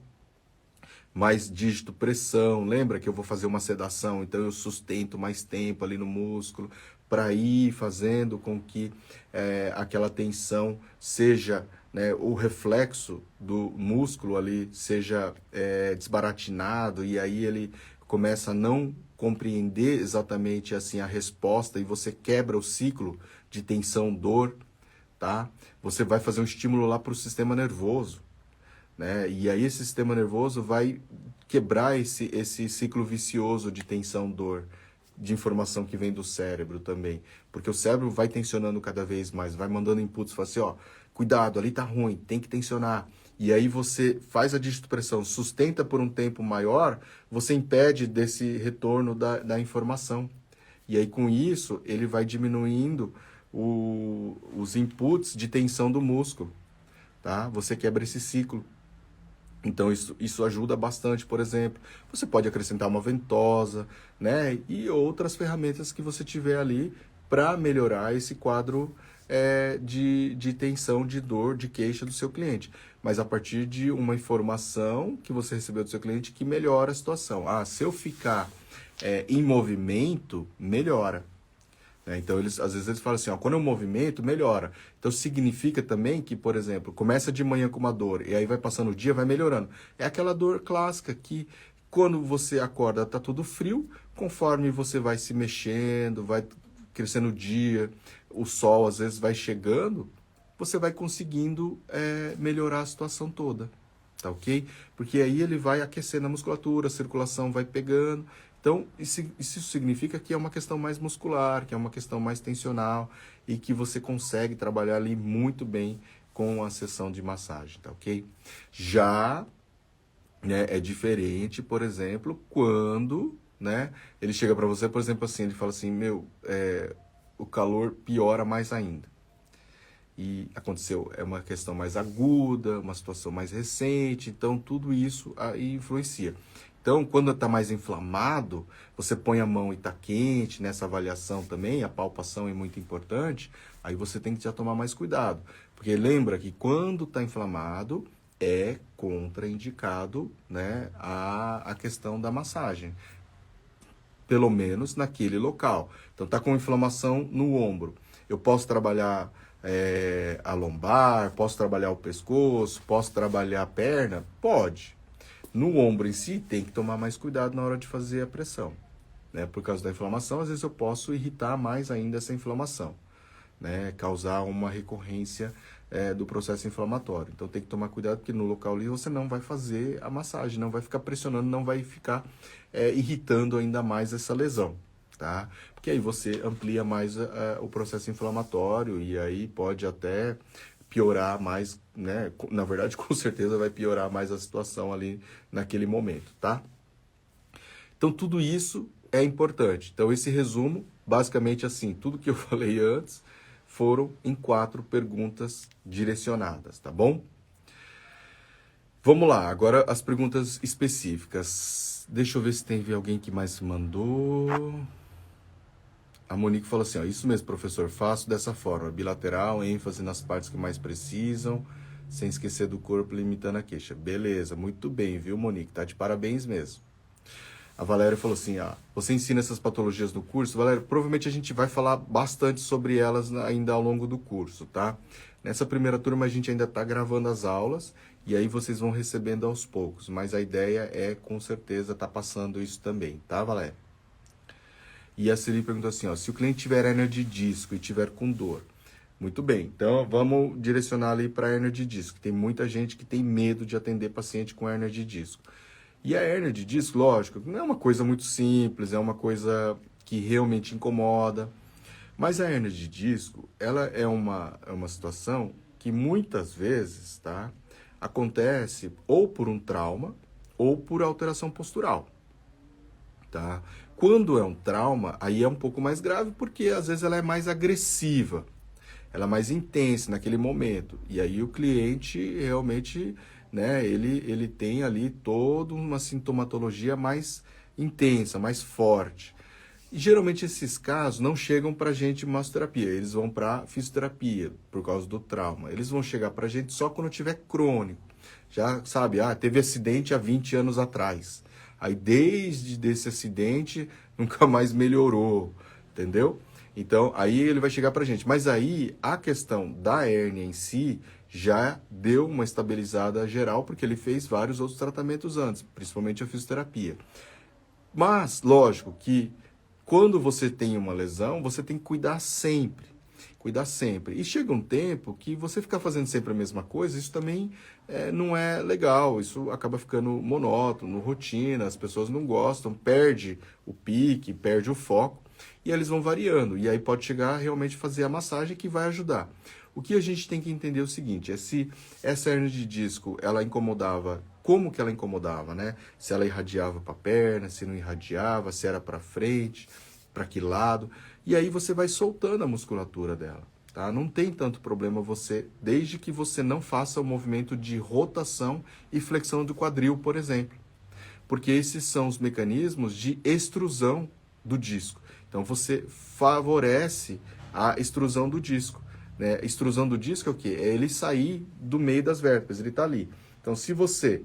mais dígito pressão. Lembra que eu vou fazer uma sedação, então eu sustento mais tempo ali no músculo para ir fazendo com que aquela tensão seja, né, o reflexo do músculo ali seja desbaratinado e aí ele começa a não compreender exatamente assim a resposta e você quebra o ciclo de tensão-dor, tá? Você vai fazer um estímulo lá para o sistema nervoso, né? E aí esse sistema nervoso vai quebrar esse ciclo vicioso de tensão-dor, de informação que vem do cérebro também. Porque o cérebro vai tensionando cada vez mais, vai mandando inputs, fala assim, cuidado, ali tá ruim, tem que tensionar. E aí você faz a digitopressão, sustenta por um tempo maior, você impede desse retorno da informação. E aí com isso, ele vai diminuindo os inputs de tensão do músculo, tá? Você quebra esse ciclo. Então, isso ajuda bastante, por exemplo. Você pode acrescentar uma ventosa, né? E outras ferramentas que você tiver ali para melhorar esse quadro de tensão, de dor, de queixa do seu cliente. Mas a partir de uma informação que você recebeu do seu cliente que melhora a situação. Ah, se eu ficar em movimento, melhora. Então, às vezes eles falam assim, ó, quando eu movimento, melhora. Então, significa também que, por exemplo, começa de manhã com uma dor e aí vai passando o dia, vai melhorando. É aquela dor clássica que, quando você acorda, tá tudo frio, conforme você vai se mexendo, vai crescendo o dia, o sol às vezes vai chegando, você vai conseguindo melhorar a situação toda, tá ok? Porque aí ele vai aquecendo a musculatura, a circulação vai pegando. Então, isso significa que é uma questão mais muscular, que é uma questão mais tensional e que você consegue trabalhar ali muito bem com a sessão de massagem, tá ok? Já, né, é diferente, por exemplo, quando, né, ele chega para você, por exemplo, assim, ele fala assim, o calor piora mais ainda. E aconteceu, é uma questão mais aguda, uma situação mais recente, então tudo isso aí influencia. Então, quando está mais inflamado, você põe a mão e está quente, nessa avaliação também, a palpação é muito importante, aí você tem que já tomar mais cuidado. Porque lembra que quando está inflamado, é contraindicado, né, a questão da massagem. Pelo menos naquele local. Então, está com inflamação no ombro. Eu posso trabalhar a lombar, posso trabalhar o pescoço, posso trabalhar a perna? Pode. No ombro em si, tem que tomar mais cuidado na hora de fazer a pressão, né? Por causa da inflamação, às vezes eu posso irritar mais ainda essa inflamação, né? Causar uma recorrência do processo inflamatório. Então tem que tomar cuidado porque no local ali você não vai fazer a massagem, não vai ficar pressionando, não vai ficar irritando ainda mais essa lesão, tá? Porque aí você amplia mais o processo inflamatório e aí pode até piorar mais, né? Na verdade, com certeza vai piorar mais a situação ali naquele momento, tá? Então, tudo isso é importante. Então, esse resumo, basicamente assim, tudo que eu falei antes foram em 4 perguntas direcionadas, tá bom? Vamos lá, agora as perguntas específicas. Deixa eu ver se tem alguém que mais mandou. A Monique falou assim, ó, isso mesmo, professor, faço dessa forma, bilateral, ênfase nas partes que mais precisam, sem esquecer do corpo, limitando a queixa. Beleza, muito bem, viu, Monique? Tá de parabéns mesmo. A Valéria falou assim, você ensina essas patologias no curso? Valéria, provavelmente a gente vai falar bastante sobre elas ainda ao longo do curso, tá? Nessa primeira turma a gente ainda está gravando as aulas e aí vocês vão recebendo aos poucos, mas a ideia é, com certeza, tá passando isso também, tá, Valéria? E a Celi perguntou assim, ó, se o cliente tiver hérnia de disco e tiver com dor, muito bem, então vamos direcionar ali para hérnia de disco. Tem muita gente que tem medo de atender paciente com hérnia de disco. E a hérnia de disco, lógico, não é uma coisa muito simples, é uma coisa que realmente incomoda. Mas a hérnia de disco, ela é uma situação que muitas vezes, tá, acontece ou por um trauma ou por alteração postural, tá? Quando é um trauma, aí é um pouco mais grave porque às vezes ela é mais agressiva, ela é mais intensa naquele momento. E aí o cliente realmente, né, ele tem ali toda uma sintomatologia mais intensa, mais forte. E geralmente esses casos não chegam para a gente em massoterapia, eles vão para fisioterapia por causa do trauma. Eles vão chegar para a gente só quando tiver crônico. Já sabe, teve acidente há 20 anos atrás. Aí desde esse acidente nunca mais melhorou, entendeu? Então aí ele vai chegar pra gente. Mas aí a questão da hérnia em si já deu uma estabilizada geral, porque ele fez vários outros tratamentos antes, principalmente a fisioterapia. Mas, lógico que quando você tem uma lesão, você tem que cuidar sempre. Cuidar sempre. E chega um tempo que você ficar fazendo sempre a mesma coisa, isso também não é legal. Isso acaba ficando monótono, rotina, as pessoas não gostam, perde o pique, perde o foco, e eles vão variando. E aí pode chegar a realmente fazer a massagem que vai ajudar. O que a gente tem que entender é o seguinte, é se essa hérnia de disco, ela incomodava, como que ela incomodava, né? Se ela irradiava para a perna, se não irradiava, se era para frente, para que lado. E aí você vai soltando a musculatura dela, tá? Não tem tanto problema você, desde que você não faça o movimento de rotação e flexão do quadril, por exemplo. Porque esses são os mecanismos de extrusão do disco. Então você favorece a extrusão do disco, né? Extrusão do disco é o quê? É ele sair do meio das vértebras, ele está ali. Então se você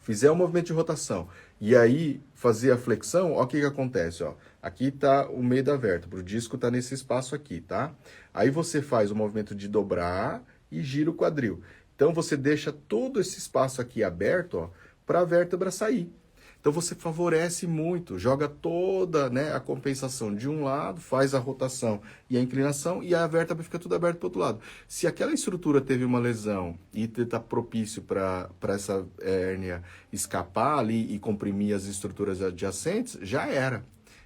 fizer o movimento de rotação e aí fazer a flexão, ó, o que acontece, ó. Aqui está o meio da vértebra, o disco está nesse espaço aqui, tá? Aí você faz o movimento de dobrar e gira o quadril. Então você deixa todo esse espaço aqui aberto, ó, para a vértebra sair. Então você favorece muito, joga toda, né, a compensação de um lado, faz a rotação e a inclinação e a vértebra fica tudo aberto para o outro lado. Se aquela estrutura teve uma lesão e está propício para essa hérnia escapar ali e comprimir as estruturas adjacentes, já era.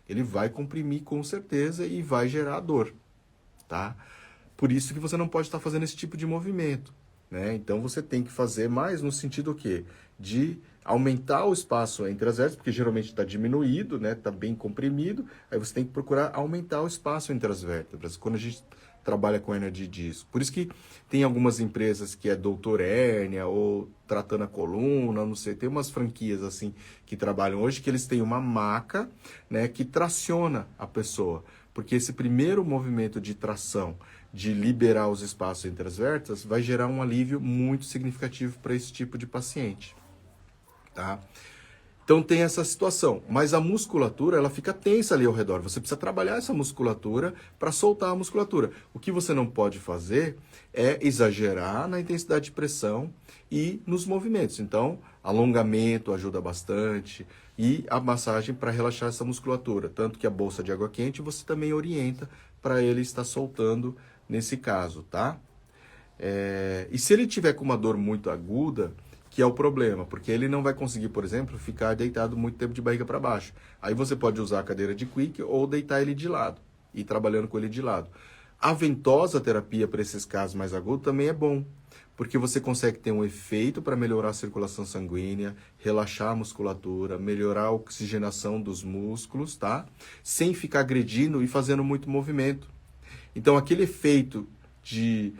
Ele vai comprimir com certeza e vai gerar dor, tá? Por isso que você não pode estar fazendo esse tipo de movimento, né? Então você tem que fazer mais no sentido o quê? De aumentar o espaço entre as vértebras, porque geralmente está diminuído, né? Está bem comprimido, aí você tem que procurar aumentar o espaço entre as vértebras, quando a gente trabalha com hérnia de disco. Por isso que tem algumas empresas que é doutor hérnia ou tratando a coluna, não sei, tem umas franquias assim que trabalham hoje que eles têm uma maca, né, que traciona a pessoa, porque esse primeiro movimento de tração, de liberar os espaços entre as vértebras, vai gerar um alívio muito significativo para esse tipo de paciente, tá? Então tem essa situação, mas a musculatura ela fica tensa ali ao redor. Você precisa trabalhar essa musculatura para soltar a musculatura. O que você não pode fazer é exagerar na intensidade de pressão e nos movimentos. Então, alongamento ajuda bastante e a massagem para relaxar essa musculatura. Tanto que a bolsa de água quente você também orienta para ele estar soltando nesse caso, tá? E se ele tiver com uma dor muito aguda, que é o problema, porque ele não vai conseguir, por exemplo, ficar deitado muito tempo de barriga para baixo. Aí você pode usar a cadeira de quick ou deitar ele de lado, e ir trabalhando com ele de lado. A ventosa terapia para esses casos mais agudos também é bom, porque você consegue ter um efeito para melhorar a circulação sanguínea, relaxar a musculatura, melhorar a oxigenação dos músculos, tá? Sem ficar agredindo e fazendo muito movimento. Então, aquele efeito de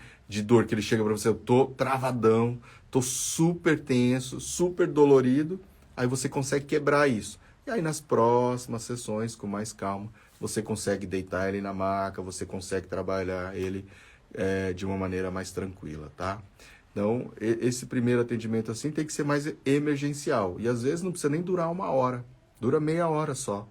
dor que ele chega para você, eu tô travadão, tô super tenso, super dolorido, aí você consegue quebrar isso. E aí nas próximas sessões, com mais calma, você consegue deitar ele na maca, você consegue trabalhar ele de uma maneira mais tranquila, tá? Então, esse primeiro atendimento assim tem que ser mais emergencial. E às vezes não precisa nem durar 1 hora, dura meia hora só,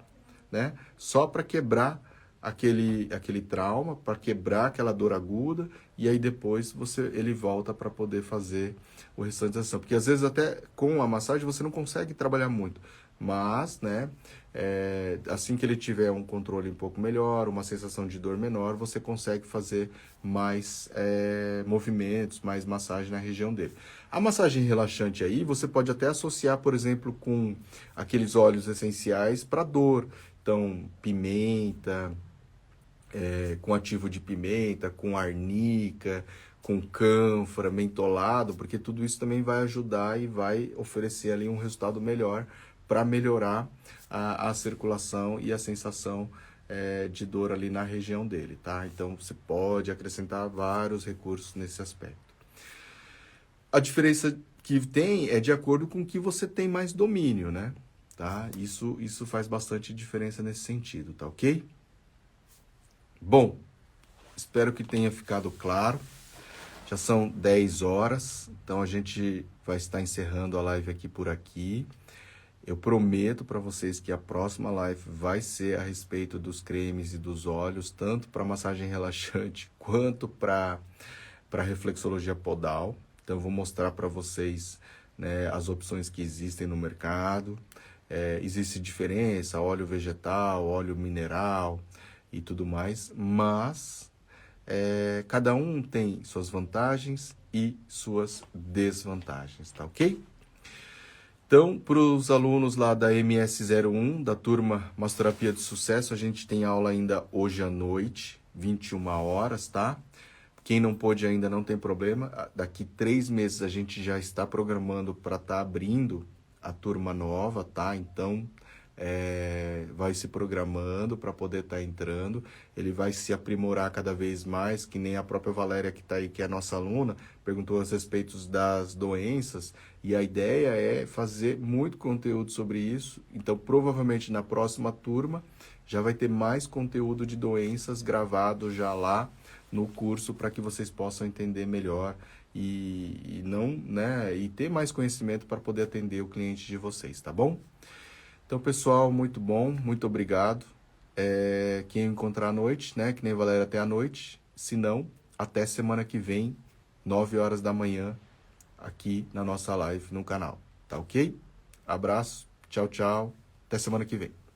né? Só para quebrar aquele trauma, para quebrar aquela dor aguda, e aí depois ele volta para poder fazer o restante da sessão. Porque às vezes até com a massagem você não consegue trabalhar muito, mas, né, assim que ele tiver um controle um pouco melhor, uma sensação de dor menor, você consegue fazer mais movimentos, mais massagem na região dele. A massagem relaxante aí, você pode até associar, por exemplo, com aqueles óleos essenciais para dor. Então, pimenta, com ativo de pimenta, com arnica, com cânfora, mentolado, porque tudo isso também vai ajudar e vai oferecer ali um resultado melhor para melhorar a circulação e a sensação de dor ali na região dele, tá? Então você pode acrescentar vários recursos nesse aspecto. A diferença que tem é de acordo com que você tem mais domínio, né? Tá? Isso faz bastante diferença nesse sentido, tá ok? Bom, espero que tenha ficado claro. Já são 10 horas, então a gente vai estar encerrando a live aqui por aqui. Eu prometo para vocês que a próxima live vai ser a respeito dos cremes e dos óleos, tanto para massagem relaxante quanto para reflexologia podal. Então eu vou mostrar para vocês, né, as opções que existem no mercado. Existe diferença, óleo vegetal, óleo mineral e tudo mais, mas cada um tem suas vantagens e suas desvantagens, tá ok? Então, para os alunos lá da MS01, da turma Massoterapia de Sucesso, a gente tem aula ainda hoje à noite, 21 horas, tá? Quem não pôde ainda não tem problema, daqui 3 meses a gente já está programando para estar abrindo a turma nova, tá? Então, vai se programando para poder estar entrando, ele vai se aprimorar cada vez mais, que nem a própria Valéria que está aí, que é a nossa aluna, perguntou a respeito das doenças, e a ideia é fazer muito conteúdo sobre isso, então provavelmente na próxima turma já vai ter mais conteúdo de doenças gravado já lá no curso para que vocês possam entender melhor e não, né, e ter mais conhecimento para poder atender o cliente de vocês, tá bom? Então, pessoal, muito bom, muito obrigado. Quem encontrar à noite, né, que nem Valéria até à noite, se não, até semana que vem, 9 horas da manhã, aqui na nossa live no canal, tá ok? Abraço, tchau, tchau, até semana que vem.